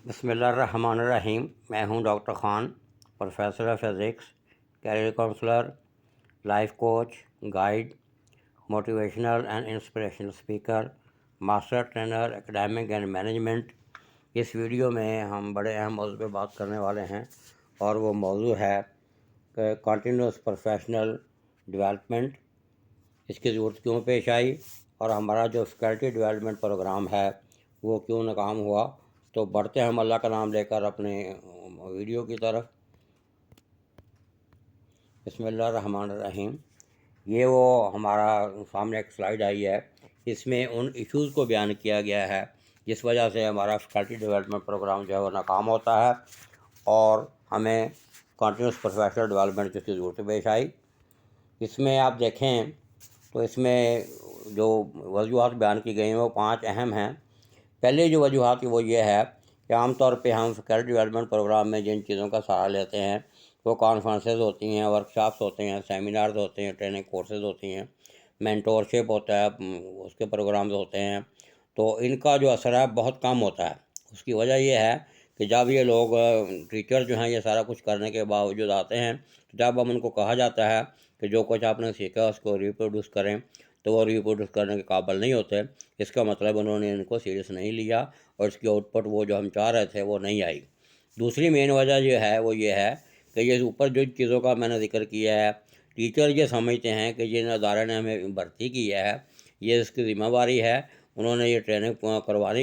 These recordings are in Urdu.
بسم اللہ الرحمن الرحیم۔ میں ہوں doctor Khan, professor of physics, career counsellor, life coach, guide, motivational and inspirational speaker, master trainer academic and management. اس ویڈیو میں ہم بڑے اہم موضوع پہ بات کرنے والے ہیں، اور وہ موضوع ہے کہ کنٹینیوس پروفیشنل ڈیولپمنٹ، اس کی ضرورت کیوں پیش آئی، اور ہمارا جو فیکلٹی ڈیولپمنٹ پروگرام ہے وہ کیوں ناکام ہوا۔ تو بڑھتے ہیں ہم اللہ کا نام لے کر اپنے ویڈیو کی طرف۔ بسم اللہ الرحمن الرحیم۔ یہ وہ ہمارا سامنے ایک سلائیڈ آئی ہے، اس میں ان ایشوز کو بیان کیا گیا ہے جس وجہ سے ہمارا فیکلٹی ڈیولپمنٹ پروگرام جو ہے وہ ناکام ہوتا ہے، اور ہمیں کنٹینیوس پروفیشنل ڈیولپمنٹ جس کی ضرورت پیش آئی۔ اس میں آپ دیکھیں تو اس میں جو وجوہات بیان کی گئی ہیں وہ 5 اہم ہیں۔ پہلے جو وجوہات وہ یہ ہے کہ عام طور پہ ہم فیکلٹی ڈیولپمنٹ پروگرام میں جن چیزوں کا سہارا لیتے ہیں وہ کانفرنسز ہوتی ہیں، ورکشاپس ہوتے ہیں، سیمینارز ہوتے ہیں، ٹریننگ کورسز ہوتی ہیں، مینٹورشپ ہوتا ہے، اس کے پروگرامز ہوتے ہیں۔ تو ان کا جو اثر ہے بہت کم ہوتا ہے۔ اس کی وجہ یہ ہے کہ جب یہ لوگ ٹیچر جو ہیں یہ سارا کچھ کرنے کے باوجود آتے ہیں، تو جب ہم ان کو کہا جاتا ہے کہ جو کچھ آپ نے سیکھا اس کو ریپروڈیوس کریں، تو وہ ریپروڈیوس کرنے کے قابل نہیں ہوتے۔ اس کا مطلب انہوں نے ان کو سیریس نہیں لیا، اور اس کی آؤٹ پٹ وہ جو ہم چاہ رہے تھے وہ نہیں آئی۔ دوسری مین وجہ جو ہے وہ یہ ہے کہ یہ اوپر جو چیزوں کا میں نے ذکر کیا ہے، ٹیچر یہ سمجھتے ہیں کہ جن ادارے نے ہمیں بھرتی کیا ہے یہ اس کی ذمہ داری ہے، انہوں نے یہ ٹریننگ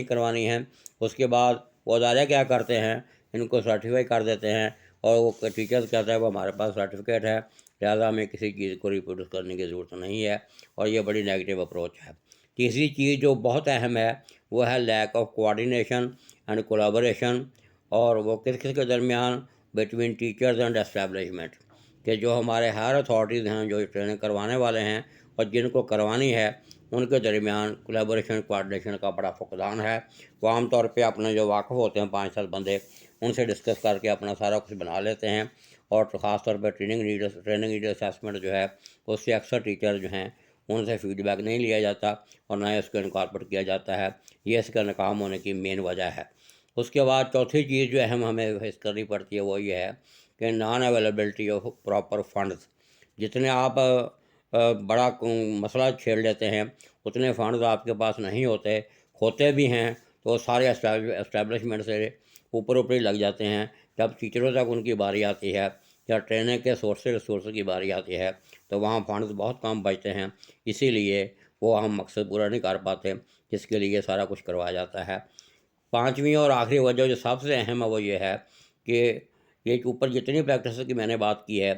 کروانی ہے۔ اس کے بعد وہ ادارے کیا کرتے ہیں، ان کو سرٹیفائی کر دیتے ہیں، اور وہ ٹیچر کہتا ہے وہ ہمارے پاس سرٹیفکیٹ ہے، لہٰذا ہمیں کسی چیز کو ریپروڈیوس کرنے کی ضرورت نہیں ہے، اور یہ بڑی نیگیٹو اپروچ ہے۔ تیسری چیز جو بہت اہم ہے وہ ہے lack of coordination and collaboration, اور وہ کس کے درمیان، بٹوین ٹیچرز اینڈ اسٹیبلشمنٹ، کہ جو ہمارے ہائر اتھارٹیز ہیں جو ٹریننگ کروانے والے ہیں اور جن کو کروانی ہے ان کے درمیان کولابوریشن کوآرڈینیشن کا بڑا فقدان ہے۔ وہ عام طور پہ اپنے جو واقف ہوتے ہیں 5-7 بندے، ان سے ڈسکس کر کے اپنا سارا کچھ بنا لیتے ہیں، اور خاص طور پہ ٹریننگ نیڈ اسیسمنٹ جو ہے اس سے اکثر ٹیچر جو ہیں ان سے فیڈ بیک نہیں لیا جاتا، اور نہ اس کو انکارپوریٹ کیا جاتا ہے۔ یہ اس کا ناکام ہونے کی مین وجہ ہے۔ اس کے بعد چوتھی چیز جو اہم ہمیں فیس کرنی پڑتی ہے وہ یہ ہے کہ non availability of proper funds. جتنے آپ بڑا مسئلہ چھیڑ لیتے ہیں اتنے فنڈز آپ کے پاس نہیں ہوتے بھی ہیں تو سارے اسٹیبلشمنٹ سے اوپر ہی لگ جاتے ہیں۔ جب ٹیچروں تک ان کی باری آتی ہے یا ٹریننگ کے ریسورس کی باری آتی ہے تو وہاں فنڈز بہت کم بچتے ہیں، اسی لیے وہ ہم مقصد پورا نہیں کر پاتے جس کے لیے سارا کچھ کروایا جاتا ہے۔ 5ویں اور آخری وجہ جو سب سے اہم ہے وہ یہ ہے کہ یہ اوپر جتنی پریکٹسز کی میں نے بات کی ہے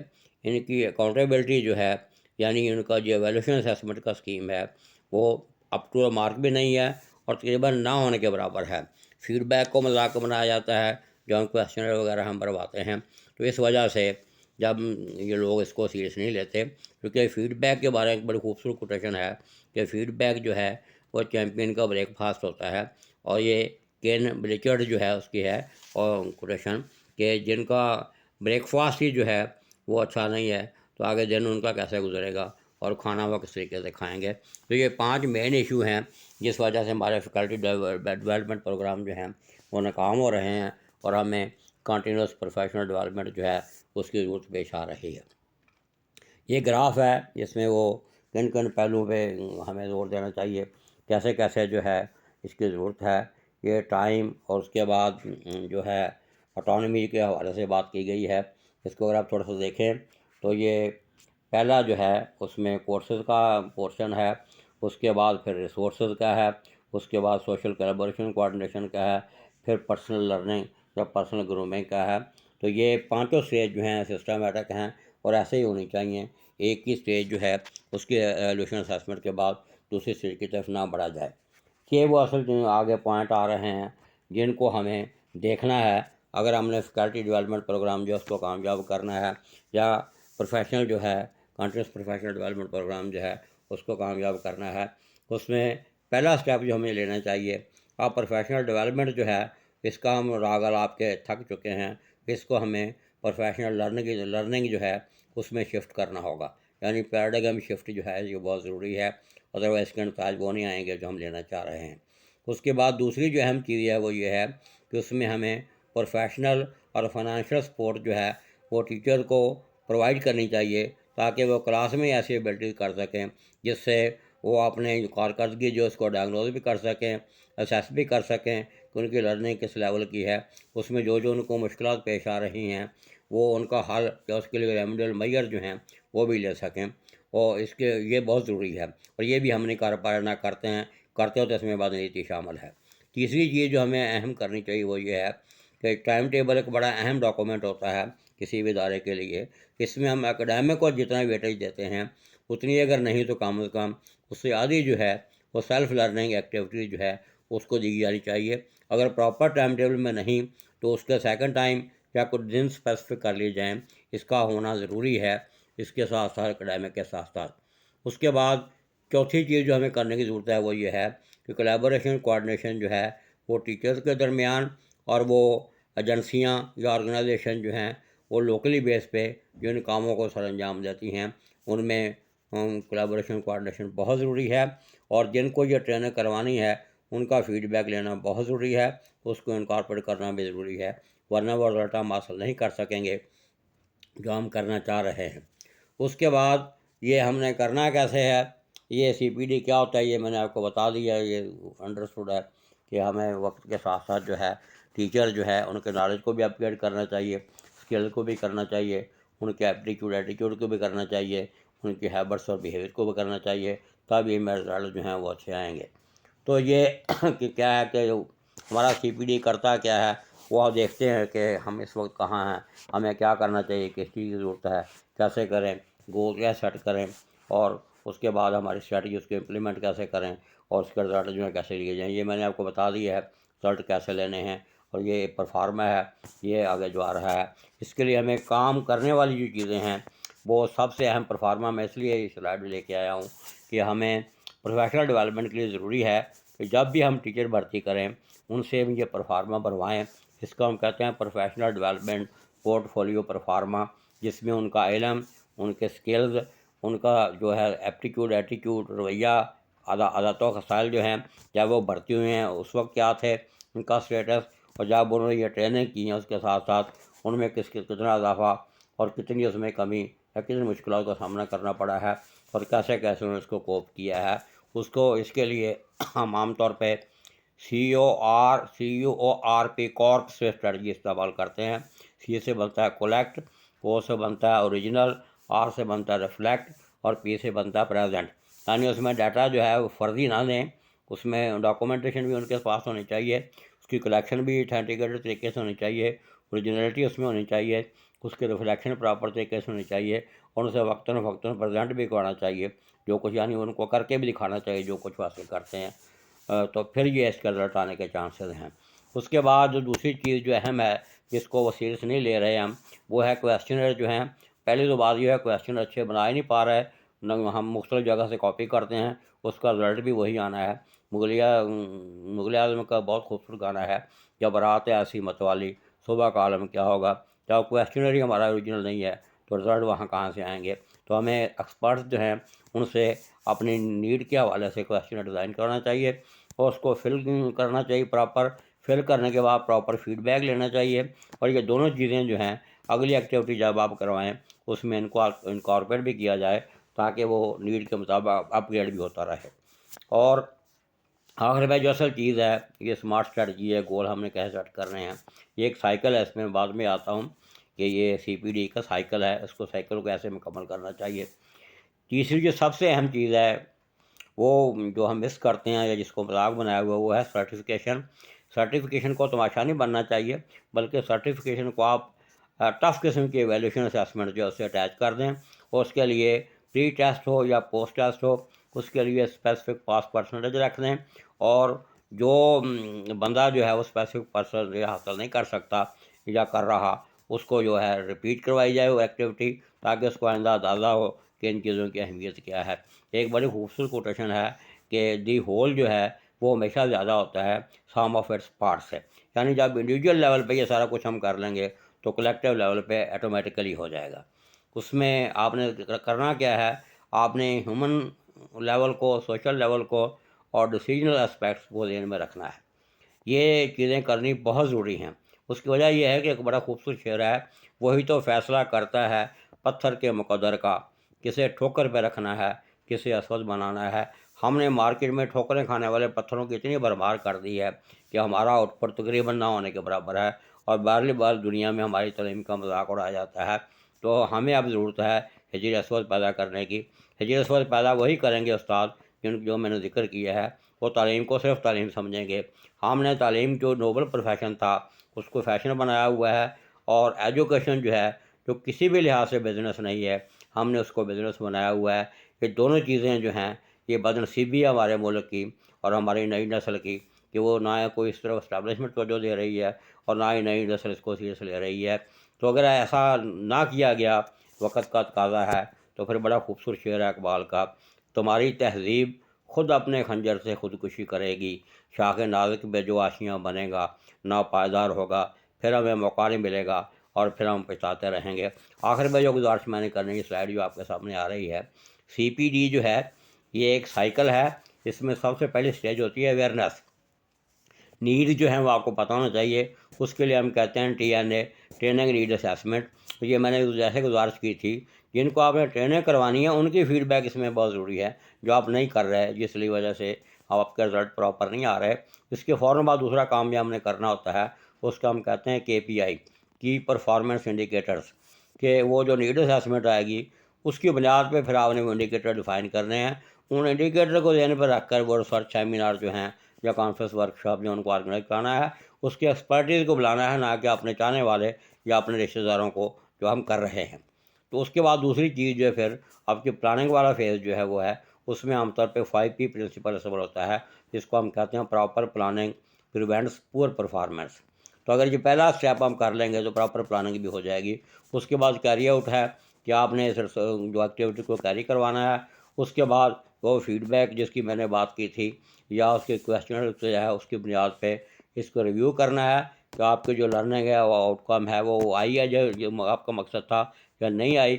ان کی اکاؤنٹیبلٹی جو ہے، یعنی ان کا جو ایویلیوشن اسیسمنٹ کا اسکیم ہے وہ اپ ٹو مارک بھی نہیں ہے، اور تقریباً نہ ہونے کے برابر ہے۔ فیڈ بیک کو مذاق بنایا جاتا ہے جو ہم کویسچنر وغیرہ ہم بھرواتے ہیں، تو اس وجہ سے جب یہ لوگ اس کو سیریس نہیں لیتے، کیونکہ فیڈ بیک کے بارے میں ایک بڑی خوبصورت کوٹیشن ہے کہ فیڈ بیک جو ہے وہ چیمپئن کا بریک فاسٹ ہوتا ہے، اور یہ کین بلیچرڈ جو ہے اس کی ہے اور کوٹیشن کہ جن کا بریک فاسٹ ہی جو ہے وہ اچھا نہیں ہے تو آگے دن ان کا کیسے گزرے گا، اور کھانا وہ کس طریقے سے کھائیں گے۔ تو یہ 5 مین ایشو ہیں جس وجہ سے ہمارے فیکلٹی ڈیولپمنٹ پروگرام جو ہیں وہ ناکام ہو رہے ہیں، اور ہمیں کنٹینیوس پروفیشنل ڈیولپمنٹ جو ہے اس کی ضرورت پیش آ رہی ہے۔ یہ گراف ہے جس میں وہ کن پہلوؤں پہ ہمیں زور دینا چاہیے، کیسے کیسے جو ہے اس کی ضرورت ہے۔ یہ ٹائم اور اس کے بعد جو ہے آٹونومی کے حوالے سے بات کی گئی ہے۔ اس کو اگر آپ تھوڑا سا دیکھیں تو یہ پہلا جو ہے اس میں کورسز کا پورشن ہے، اس کے بعد پھر ریسورسز کا ہے، اس کے بعد سوشل کلیبریشن کوآرڈینیشن کا ہے، پھر پرسنل لرننگ یا پرسنل گرومنگ کا ہے۔ تو یہ 5 اسٹیج جو ہیں سسٹمیٹک ہیں، اور ایسے ہی ہونی چاہیے۔ ایک ہی اسٹیج جو ہے اس کے ایویلیوشن اسیسمنٹ کے بعد دوسری اسٹیج کی طرف نہ بڑھا جائے۔ یہ وہ اصل جو آگے پوائنٹ آ رہے ہیں جن کو ہمیں دیکھنا ہے اگر ہم نے فیکلٹی ڈیولپمنٹ پروگرام جو ہے اس کو کامیاب کرنا ہے، یا پروفیشنل جو ہے کنٹینیوس پروفیشنل ڈیولپمنٹ پروگرام جو ہے اس کو کامیاب کرنا ہے۔ اس میں پہلا اسٹیپ جو ہمیں لینا چاہیے، آپ پروفیشنل ڈیولپمنٹ جو ہے اس کا ہم راگ آپ کے تھک چکے ہیں، اس کو ہمیں پروفیشنل لرننگ جو ہے اس میں شفٹ کرنا ہوگا، یعنی پیراڈائگم شفٹ جو ہے یہ بہت ضروری ہے، ادروائز اس کے نتائج وہ نہیں آئیں گے جو ہم لینا چاہ رہے ہیں۔ اس کے بعد دوسری جو اہم چیز ہے وہ یہ ہے کہ اس میں ہمیں پروفیشنل اور فائنینشیل سپورٹ جو ہے وہ ٹیچر کو پرووائڈ کرنی چاہیے، تاکہ وہ کلاس میں ایسی ایبلٹیز کر سکیں جس سے وہ اپنے کارکردگی جو اس کو ڈائگنوز بھی کر سکیں، اسیس بھی کر سکیں کہ ان کی لرننگ کس لیول کی ہے، اس میں جو ان کو مشکلات پیش آ رہی ہیں وہ ان کا حل یا اس کے لیے ریمیڈیل میئر جو ہیں وہ بھی لے سکیں، اور اس کے یہ بہت ضروری ہے، اور یہ بھی ہم نہیں کر پا رہے، نہ کرتے ہو تو اس میں بعد نیتی شامل ہے۔ تیسری چیز جو ہمیں اہم کرنی چاہیے وہ یہ ہے کہ ٹائم ٹیبل ایک بڑا اہم ڈاکومنٹ ہوتا ہے کسی بھی ادارے کے لیے، اس میں ہم اکیڈیمک کو جتنا ویٹیج دیتے ہیں اتنی اگر نہیں تو کم از کم اس سے آدھی جو ہے وہ سیلف لرننگ ایکٹیویٹی جو ہے اس کو دی جانی چاہیے۔ اگر پراپر ٹائم ٹیبل میں نہیں تو اس کے سیکنڈ ٹائم یا کچھ دن اسپیسیفک کر لیے جائیں، اس کا ہونا ضروری ہے، اس کے ساتھ ساتھ اکیڈیمک کے ساتھ ساتھ۔ اس کے بعد چوتھی چیز جو ہمیں کرنے کی ضرورت ہے وہ یہ ہے کہ کولیبوریشن کوآرڈینیشن جو ہے وہ ٹیچرز کے درمیان اور وہ ایجنسیاں یا آرگنائزیشن جو ہیں وہ لوکلی بیس پہ جو ان کاموں کو سر انجام دیتی ہیں ان میں کولیبوریشن کوآرڈینیشن بہت ضروری ہے، اور جن کو یہ ٹریننگ کروانی ہے ان کا فیڈ بیک لینا بہت ضروری ہے، اس کو انکارپوریٹ کرنا بھی ضروری ہے، ورنہ وہ رزلٹ ہم حاصل نہیں کر سکیں گے جو ہم کرنا چاہ رہے ہیں۔ اس کے بعد یہ ہم نے کرنا کیسے ہے، یہ سی پی ڈی کیا ہوتا ہے یہ میں نے آپ کو بتا دیا، یہ انڈرسٹوڈ ہے کہ ہمیں وقت کے ساتھ ساتھ جو ہے ٹیچر جو ہے ان کے نالج کو بھی اپ گریڈ کرنا چاہیے، اسکل کو بھی کرنا چاہیے، ان کے ایٹیٹیوڈ کو بھی کرنا چاہیے، ان کی ہیبٹس اور بیہیویئر کو بھی کرنا چاہیے، تب یہ میرے رزلٹ جو ہیں وہ اچھے آئیں گے۔ تو یہ کہ کیا ہے کہ ہمارا سی پی ڈی کرتا کیا ہے، وہ آپ دیکھتے ہیں کہ ہم اس وقت کہاں ہیں، ہمیں کیا کرنا چاہیے، کس چیز کی ضرورت ہے، کیسے کریں، گول کیا سیٹ کریں، اور اس کے بعد ہماری اسٹریٹجی اس کو امپلیمنٹ کیسے کریں، اور اس کے رزلٹ جو ہے کیسے لیے جائیں، یہ میں نے آپ کو بتا دیا ہے رزلٹ کیسے لینے ہیں، اور یہ پرفارما ہے، یہ آگے جو آ رہا ہے۔ اس کے لیے ہمیں کام کرنے والی جو چیزیں ہیں وہ سب سے اہم پرفارما، میں اس لیے یہ سلائڈ لے کے آیا ہوں کہ ہمیں پروفیشنل ڈیولپمنٹ کے لیے ضروری ہے کہ جب بھی ہم ٹیچر بھرتی کریں ان سے یہ پرفارما بنوائیں، اس کو ہم کہتے ہیں professional development portfolio proforma, جس میں ان کا علم، ان کے سکلز، ان کا جو ہے ایٹیٹیوڈ، رویہ، عادت و خصائل جو ہیں جب وہ بھرتی ہوئے ہیں اس وقت کیا تھے ان کا اسٹیٹس، اور جب انہوں نے یہ ٹریننگ کی ہے اس کے ساتھ ساتھ ان میں کتنا اضافہ اور کتنی اس میں کمی یا کتنی مشکلات کا سامنا کرنا پڑا ہے، اور کیسے انہوں نے اس کو کوپ کیا ہے، اس کے لیے ہم عام طور پہ CORP کارپ سے اسٹریٹجی استعمال کرتے ہیں۔ C سے بنتا ہے کولیکٹ، O سے بنتا ہے اوریجنل، R سے بنتا ہے ریفلیکٹ، اور P سے بنتا ہے پریزنٹ، یعنی اس میں ڈیٹا جو ہے وہ فرضی نہ دیں، اس میں ڈاکومنٹیشن بھی ان کے پاس ہونی چاہیے، اس کی کلیکشن بھی اتھینٹیکیٹڈ طریقے سے ہونی چاہیے، اوریجنلٹی اس میں ہونی چاہیے، اس کی ریفلیکشن پراپر طریقے سے ہونی چاہیے، اور اسے وقتاً فوقتاً پریزنٹ بھی کرنا چاہیے، جو کچھ یعنی ان کو کر کے بھی دکھانا چاہیے جو کچھ حاصل کرتے ہیں، تو پھر یہ اس کا رزلٹ آنے کے چانسز ہیں۔ اس کے بعد جو دوسری چیز جو اہم ہے جس کو وہ سیریس نہیں لے رہے ہم، وہ ہے کویسچنر جو ہیں۔ پہلی تو بات یہ ہے کویسچن اچھے بنا ہی نہیں پا رہے، ہم مختلف جگہ سے کاپی کرتے ہیں، اس کا رزلٹ بھی وہی آنا ہے۔ مغل اعظم کا بہت خوبصورت گانا ہے، جب رات ایسی متوالی صبح کا عالم کیا ہوگا، جب کویسچنر ہی ہمارا اوریجنل نہیں ہے تو رزلٹ وہاں کہاں سے آئیں گے۔ تو ہمیں ایکسپرٹس جو ہیں ان سے اپنی نیڈ کے حوالے سے کویسچنر ڈیزائن کرنا چاہیے، اور اس کو فل کرنا چاہیے، پراپر فل کرنے کے بعد پراپر فیڈ بیک لینا چاہیے، اور یہ دونوں چیزیں جو ہیں اگلی ایکٹیویٹی جب آپ کروائیں اس میں ان کو انکارپوریٹ بھی کیا جائے تاکہ وہ نیڈ کے مطابق اپ گریڈ بھی ہوتا رہے۔ اور آخر میں جو اصل چیز ہے یہ اسمارٹ اسٹریٹجی ہے، گول ہم نے کیسے سیٹ کرنے ہیں، یہ ایک سائیکل ہے، اس میں بعد میں آتا ہوں کہ یہ سی پی ڈی کا سائیکل ہے، اس کو سائیکل کو ایسے مکمل کرنا چاہیے۔ تیسری جو سب سے اہم چیز ہے وہ جو ہم مس کرتے ہیں یا جس کو مذاق بنایا ہوا وہ ہے سرٹیفکیشن۔ سرٹیفکیشن کو تماشا نہیں بننا چاہیے، بلکہ سرٹیفکیشن کو آپ ٹف قسم کی ایویلیوشن اسیسمنٹ جو ہے اسے اٹیچ کر دیں، اور اس کے لیے پری ٹیسٹ ہو یا پوسٹ ٹیسٹ ہو، اس کے لیے اسپیسیفک پاس پرسنٹیج رکھ دیں، اور جو بندہ جو ہے وہ اسپیسیفک پرسنٹیج حاصل نہیں کر سکتا یا کر رہا اس کو جو ہے ریپیٹ کروائی جائے وہ ایکٹیویٹی، تاکہ اس کو آئندہ اندازہ ہو کہ ان چیزوں کی اہمیت کیا ہے۔ ایک بڑی خوبصورت کوٹیشن ہے کہ دی ہول جو ہے وہ ہمیشہ زیادہ ہوتا ہے سم آف اٹس پارٹس سے، یعنی جب انڈیویجول لیول پہ یہ سارا کچھ ہم کر لیں گے تو کلیکٹیو لیول پہ آٹومیٹیکلی ہو جائے گا۔ اس میں آپ نے کرنا کیا ہے، آپ نے ہیومن لیول کو، سوشل لیول کو اور ڈیسیجنل اسپیکٹس کو ذہن میں رکھنا ہے۔ یہ چیزیں کرنی بہت ضروری ہیں۔ اس کی وجہ یہ ہے کہ ایک بڑا خوبصورت شعر ہے، وہی تو فیصلہ کرتا ہے پتھر کے مقدر کا، کسے ٹھوکر پہ رکھنا ہے، کسے اسود بنانا ہے۔ ہم نے مارکیٹ میں ٹھوکریں کھانے والے پتھروں کی اتنی بھرمار کر دی ہے کہ ہمارا آؤٹ پٹ تقریباً نہ ہونے کے برابر ہے، اور بارلی بار دنیا میں ہماری تعلیم کا مذاق اڑایا جاتا ہے۔ تو ہمیں اب ضرورت ہے حجر اسود پیدا کرنے کی۔ حجر اسود پیدا وہی کریں گے استاد جو میں نے ذکر کیا ہے۔ وہ تعلیم کو صرف تعلیم سمجھیں گے۔ ہم نے تعلیم جو نوبل پروفیشن تھا اس کو فیشن بنایا ہوا ہے، اور ایجوکیشن جو ہے جو کسی بھی لحاظ سے بزنس نہیں ہے، ہم نے اس کو بزنس بنایا ہوا ہے۔ یہ دونوں چیزیں جو ہیں یہ بدنصیبی ہے ہمارے ملک کی اور ہماری نئی نسل کی، کہ وہ نہ کوئی اس طرح اسٹیبلشمنٹ توجہ دے رہی ہے اور نہ ہی نئی نسل اس کو سیریس لے رہی ہے۔ تو اگر ایسا نہ کیا گیا، وقت کا تقاضا ہے، تو پھر بڑا خوبصورت شعر ہے اقبال کا، تمہاری تہذیب خود اپنے خنجر سے خودکشی کرے گی، شاخ نازک بے جو آشیاں بنے گا، ناپائیدار ہوگا، پھر ہمیں موقع نہیں ملے گا اور پھر ہم پچھتاتے رہیں گے۔ آخر میں جو گزارش میں نے کرنی ہے، سلائڈ جو آپ کے سامنے آ رہی ہے، سی پی ڈی جو ہے یہ ایک سائیکل ہے۔ اس میں سب سے پہلی سٹیج ہوتی ہے اویئرنیس، نیڈ جو ہے وہ آپ کو پتہ ہونا چاہیے۔ اس کے لیے ہم کہتے ہیں TNA، ٹریننگ نیڈ اسیسمنٹ۔ تو یہ میں نے جیسے گزارش کی تھی، جن کو آپ نے ٹریننگ کروانی ہے ان کی فیڈ بیک اس میں بہت ضروری ہے، جو آپ نہیں کر رہے جس کی وجہ سے آپ کے رزلٹ پراپر نہیں آ رہے۔ اس کے فوراً بعد دوسرا کام بھی ہم نے کرنا ہوتا ہے، اس کا ہم کہتے ہیں KPI، کی پرفارمنس انڈیکیٹرز، کہ وہ جو نیڈ اسیسمنٹ آئے گی اس کی بنیاد پہ پھر آپ نے وہ انڈیکیٹر ڈیفائن کرنے ہیں۔ ان انڈیکیٹر کو ذہن پر رکھ کر وہ ریسرچ سیمینار جو ہیں یا کانفرنس ورکشاپ جو ان کو آرگنائز کرنا ہے، اس کے ایکسپرٹیز کو بلانا ہے، نہ کہ اپنے چاہنے والے یا اپنے رشتہ داروں کو جو ہم کر رہے ہیں۔ تو اس کے بعد دوسری چیز جو ہے پھر آپ کی پلاننگ والا فیز جو ہے وہ ہے، اس میں عام طور پہ 5P پرنسپل استعمال ہوتا ہے، جس کو ہم کہتے ہیں proper planning prevents poor performance. تو اگر یہ پہلا اسٹیپ ہم کر لیں گے تو پراپر پلاننگ بھی ہو جائے گی۔ اس کے بعد کیری آؤٹ ہے کہ آپ نے جو ایکٹیویٹی کو کیری کروانا ہے۔ اس کے بعد وہ فیڈ بیک جس کی میں نے بات کی تھی یا اس کے کویسچن جو ہے اس کی بنیاد پہ اس کو ریویو کرنا ہے کہ آپ کی جو لرننگ ہے وہ آؤٹ کم ہے وہ آئی ہے جو آپ کا مقصد تھا یا نہیں آئی۔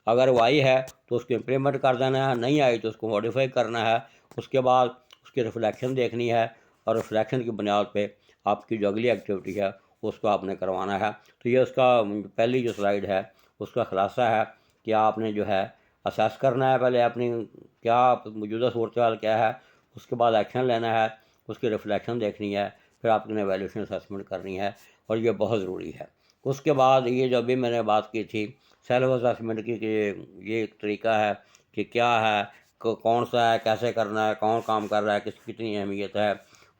اگر وہ آئی ہے تو اس کو امپلیمنٹ کر دینا ہے، نہیں آئی تو اس کو موڈیفائی کرنا ہے۔ اس کے بعد اس کی ریفلیکشن دیکھنی ہے، اور ریفلیکشن کی بنیاد پہ آپ کی جو اگلی ایکٹیویٹی ہے اس کو آپ نے کروانا ہے۔ تو یہ اس کا پہلی جو سلائیڈ ہے اس کا خلاصہ ہے کہ آپ نے جو ہے اسیس کرنا ہے پہلے اپنی کیا موجودہ صورتحال کیا ہے، اس کے بعد ایکشن لینا ہے، اس کی ریفلیکشن دیکھنی ہے، پھر آپ نے ایویلیوشن اسیسمنٹ کرنی ہے، اور یہ بہت ضروری ہے۔ اس کے بعد یہ جو ابھی میں نے بات کی تھی سیلف اسیسمنٹ کی، کہ یہ ایک طریقہ ہے کہ کیا ہے، کون سا ہے، کیسے کرنا ہے، کون کام کر رہا ہے، کتنی اہمیت ہے،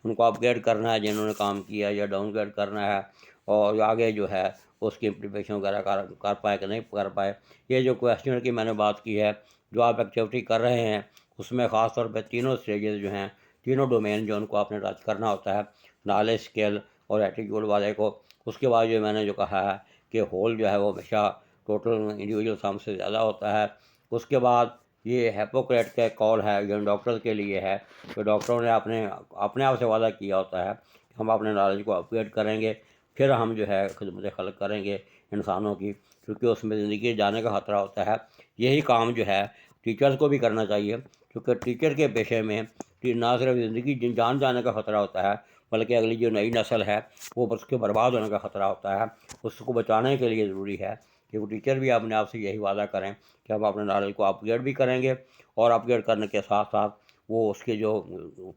ان کو اپ گریڈ کرنا ہے جنہوں نے کام کیا یا ڈاؤن گریڈ کرنا ہے، اور آگے جو ہے اس کی امپلیمنٹیشن وغیرہ کر پائے کہ نہیں کر پائے۔ یہ جو کویسچن کی میں نے بات کی ہے، جو آپ ایکٹیویٹی کر رہے ہیں اس میں خاص طور پہ تینوں اسٹیجز جو ہیں، تینوں ڈومین جو ان کو آپ نے ٹچ کرنا ہوتا ہے، نالج، اسکل اور ایٹیٹیوڈ والے کو۔ اس کے بعد جو میں نے جو کہا ہے کہ ہول جو ہے وہ ہمیشہ ٹوٹل انڈیویجول سم سے زیادہ ہوتا ہے۔ اس کے بعد یہ ہیپوکریٹ کا کال ہے جو ڈاکٹر کے لیے ہے، تو ڈاکٹروں نے اپنے آپ سے وعدہ کیا ہوتا ہے کہ ہم اپنے نالج کو اپ گریڈ کریں گے، پھر ہم جو ہے خدمت خلق کریں گے انسانوں کی، کیونکہ اس میں زندگی جانے کا خطرہ ہوتا ہے۔ یہی کام جو ہے ٹیچرز کو بھی کرنا چاہیے، کیونکہ ٹیچر کے پیشے میں نہ صرف زندگی جان جانے کا خطرہ ہوتا ہے، بلکہ اگلی جو نئی نسل ہے وہ اس کے برباد ہونے کا خطرہ ہوتا ہے۔ اس کو بچانے کے لیے ضروری ہے کہ وہ ٹیچر بھی اپنے آپ سے یہی وعدہ کریں کہ ہم اپنے نالج کو اپ گریڈ بھی کریں گے، اور اپ گریڈ کرنے کے ساتھ ساتھ وہ اس کے جو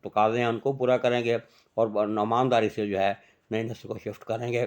تقاضے ہیں ان کو پورا کریں گے، اور ایمانداری سے جو ہے نئی نسل کو شفٹ کریں گے۔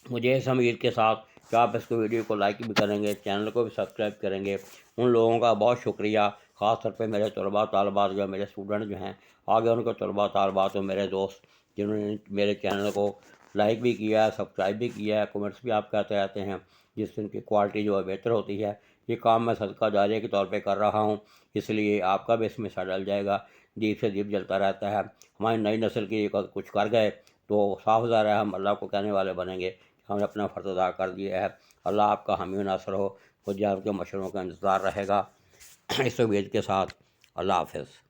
مجھے اس امید کے ساتھ کہ آپ اس کو ویڈیو کو لائک بھی کریں گے، چینل کو بھی سبسکرائب کریں گے، ان لوگوں کا بہت شکریہ، خاص طور پہ میرے طلباء طالبات جو میرے اسٹوڈنٹ جو ہیں، آگے ان کے طلباء طالبات اور میرے دوست جنہوں نے میرے چینل کو لائک بھی کیا ہے، سبسکرائب بھی کیا ہے، کمنٹس بھی آپ کہتے رہتے ہیں، جس سے ان کی کوالٹی جو ہے بہتر ہوتی ہے۔ یہ کام میں صدقہ جاریہ کے طور پہ کر رہا ہوں، اس لیے آپ کا بھی اس میں حصہ ڈل جائے گا۔ دیپ سے دیپ جلتا رہتا ہے۔ ہماری نئی نسل کی کچھ کر گئے تو صاف ظاہر ہے ہم اللہ کو کہنے والے بنیں گے کہ ہم نے اپنا فرض ادا کر دیا ہے۔ اللہ آپ کا حامی و ناصر ہو، خود آپ کے مشوروں کا انتظار رہے گا۔ اس امید کے ساتھ اللہ حافظ۔